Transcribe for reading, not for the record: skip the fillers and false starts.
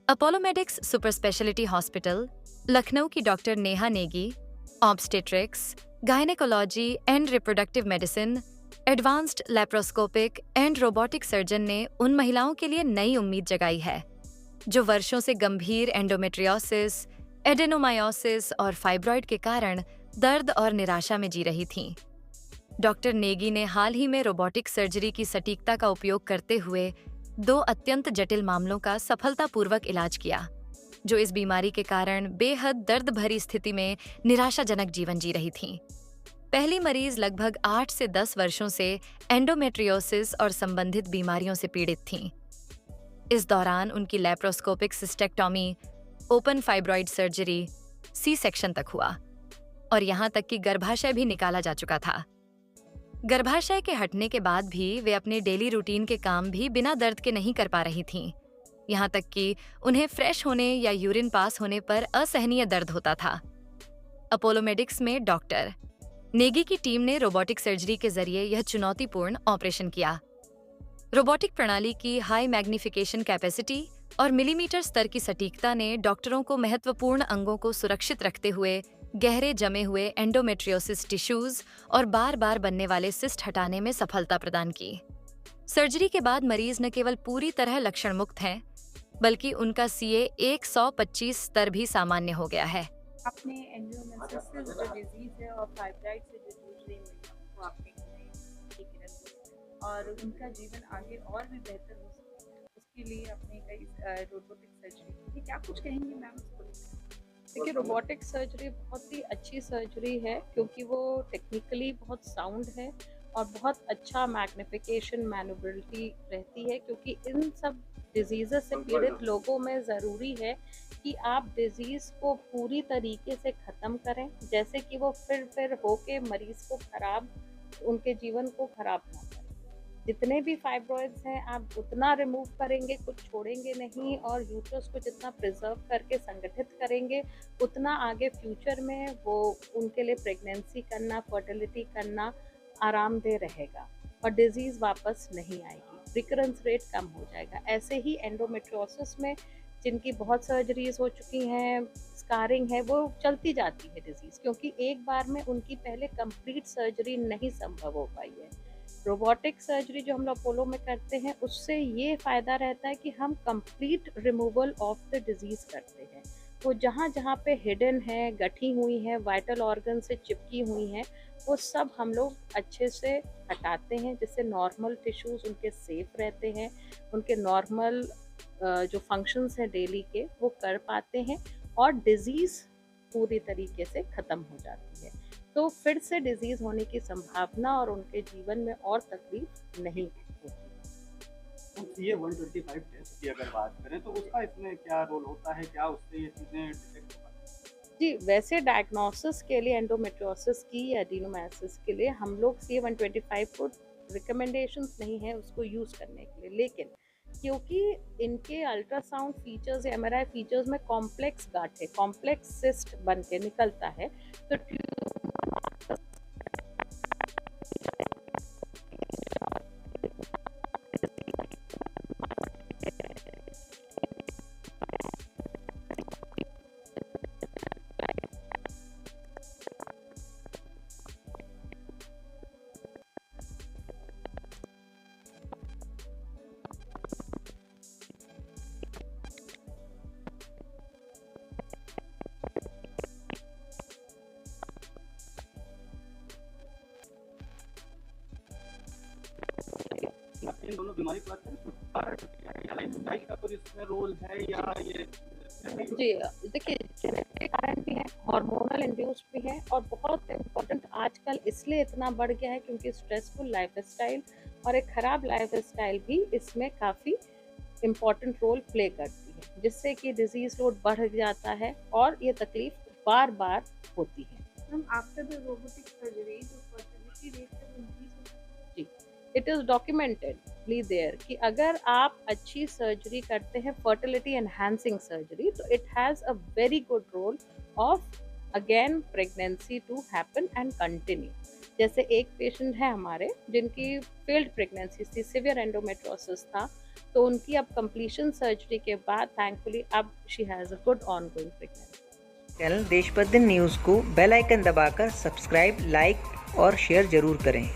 Apollo Medics super speciality hospital, Lucknow की doctor Neha Negi, obstetrics, gynaecology and reproductive medicine, advanced laparoscopic and robotic surgeon ने उन महिलाओं के लिए नई उम्मीद जगाई है जो वर्षों से गंभीर एंडोमेट्रियोसिस, एडेनोमायोसिस और फाइब्रॉइड के कारण दर्द और निराशा में जी रही थीं। डॉक्टर नेगी ने हाल ही में रोबोटिक सर्जरी की सटीकता का उपयोग करते हुए 2 अत्यंत जटिल मामलों का सफलतापूर्वक इलाज किया, जो इस बीमारी के कारण बेहद दर्द भरी स्थिति में निराशाजनक जीवन जी रही थीं। पहली मरीज लगभग 8 से 10 वर्षों से एंडोमेट्रियोसिस और संबंधित बीमारियों से पीड़ित थीं। इस दौरान उनकी laparoscopic cystectomy, open fibroid surgery, C section तक हुआ और यहाँ तक कि गर्भाशय भी निकाला जा चुका था। गर्भाशय के हटने के बाद भी वे अपने डेली रूटीन के काम भी बिना दर्द के नहीं कर पा रही थीं। यहाँ तक कि उन्हें फ्रेश होने या यूरिन पास होने पर असहनीय दर्द होता था। अपोलो मेडिक्स में डॉक्टर नेगी की टीम ने रोबोटिक सर्जरी के जरिए यह चुनौतीपूर्ण ऑपरेशन किया। रोबोटिक प्रणाली की हाई मैग्निफिकेशन कैपेसिटी और मिलीमीटर स्तर की सटीकता ने डॉक्टरों को महत्वपूर्ण अंगों को सुरक्षित रखते हुए गहरे जमे हुए एंडोमेट्रियोसिस टिश्यूज और बार-बार बनने वाले सिस्ट हटाने में सफलता प्रदान की। सर्जरी के बाद मरीज न केवल पूरी तरह लक्षण मुक्त हैं, बल्कि उनका CA 125 स्तर भी सामान्य हो गया है। अपने एंडोमेट्रियोसिस जो डिजीज है और फाइब्राइड से जो जूझ रही महिलाओं को आप कहीं ना कहीं ठीक रखें और उनका जीवन आगे और भी बेहतर हो सके, उसके लिए अपने कई रोबोटिक सर्जरी की क्या कुछ कहेंगे मैम उसको लेकर? देखिए, रोबोटिक सर्जरी बहुत ही अच्छी सर्जरी है क्योंकि वो टेक्निकली बहुत साउंड है और बहुत अच्छा मैग्निफिकेशन मैनुवरिटी रहती है, क्योंकि इन सब डिजीज़ से पीड़ित लोगों में ज़रूरी है कि आप डिजीज़ को पूरी तरीके से ख़त्म करें, जैसे कि वो फिर होके मरीज़ को उनके जीवन को ख़राब ना करें। जितने भी फाइब्रॉइड्स हैं आप उतना रिमूव करेंगे, कुछ छोड़ेंगे नहीं, और यूट्रस को जितना प्रिजर्व करके संगठित करेंगे, उतना आगे फ्यूचर में वो उनके लिए प्रेगनेंसी करना, फर्टिलिटी करना आरामदेह रहेगा और डिजीज़ वापस नहीं आएगी, रिकरेंस रेट कम हो जाएगा। ऐसे ही एंडोमेट्रियोसिस में जिनकी बहुत सर्जरीज हो चुकी हैं, स्कारिंग है, वो चलती जाती है डिजीज़, क्योंकि एक बार में उनकी पहले कंप्लीट सर्जरी नहीं संभव हो पाई है। रोबोटिक सर्जरी जो हम लोग अपोलो में करते हैं, उससे ये फ़ायदा रहता है कि हम complete removal of the disease करते हैं। वो जहाँ पे हिडन है, गठी हुई हैं, वाइटल ऑर्गन से चिपकी हुई हैं, वो सब हम लोग अच्छे से हटाते हैं, जिससे नॉर्मल टिश्यूज़ उनके सेफ रहते हैं, उनके नॉर्मल जो फंक्शंस हैं डेली के वो कर पाते हैं और डिज़ीज़ पूरी तरीके से ख़त्म हो जाती है। तो फिर से डिजीज़ होने की संभावना और उनके जीवन में और तकलीफ नहीं होती। ये 125 टेस्ट की अगर बात करें तो उसका इसमें क्या रोल होता है? क्या उससे ये चीज़ें डिटेक्ट हो पाती हैं? जी, वैसे डायग्नोसिस के लिए एंडोमेट्रियोसिस की या एडिनोमायोसिस के लिए हम लोग CA 125 को रिकमेंडेशंस नहीं है उसको यूज़ करने के लिए, लेकिन क्योंकि इनके अल्ट्रासाउंड फीचर्स या MRI फीचर्स में कॉम्प्लेक्स गांठें, कॉम्प्लेक्स सिस्ट बन के निकलता है, तो इन दोनों बीमारी की बात करें तो लाइफस्टाइल का कुछ इसमें रोल है या ये जी, देखिए, जेनेटिक कारण भी है, हार्मोनल इंड्यूस्ड भी है, और बहुत इम्पोर्टेंट आजकल इसलिए इतना बढ़ गया है क्योंकि स्ट्रेसफुल लाइफस्टाइल और एक खराब लाइफस्टाइल भी इसमें काफ़ी इम्पोर्टेंट रोल प्ले करती है, जिससे कि डिजीज़ लोड बढ़ जाता है और ये तकलीफ बार-बार होती है। Ma'am after the robotic surgery जो फर्टिलिटी रेट है वो इंक्रीज होता है? जी, इट इज़ डॉक्यूमेंटेडली देयर कि अगर आप अच्छी सर्जरी करते हैं, फर्टिलिटी एनहांसिंग सर्जरी, तो it has a very good role of again pregnancy to happen and continue. जैसे एक पेशेंट है हमारे जिनकी फेल्ड प्रेगनेंसी थी, सिवियर एंडोमेट्रोसिस था, तो उनकी अब कंप्लीशन सर्जरी के बाद थैंकफुली अब she has a good ongoing pregnancy. Channel Deshbandhan news को बेल आइकन दबाकर सब्सक्राइब, लाइक और शेयर जरूर करें।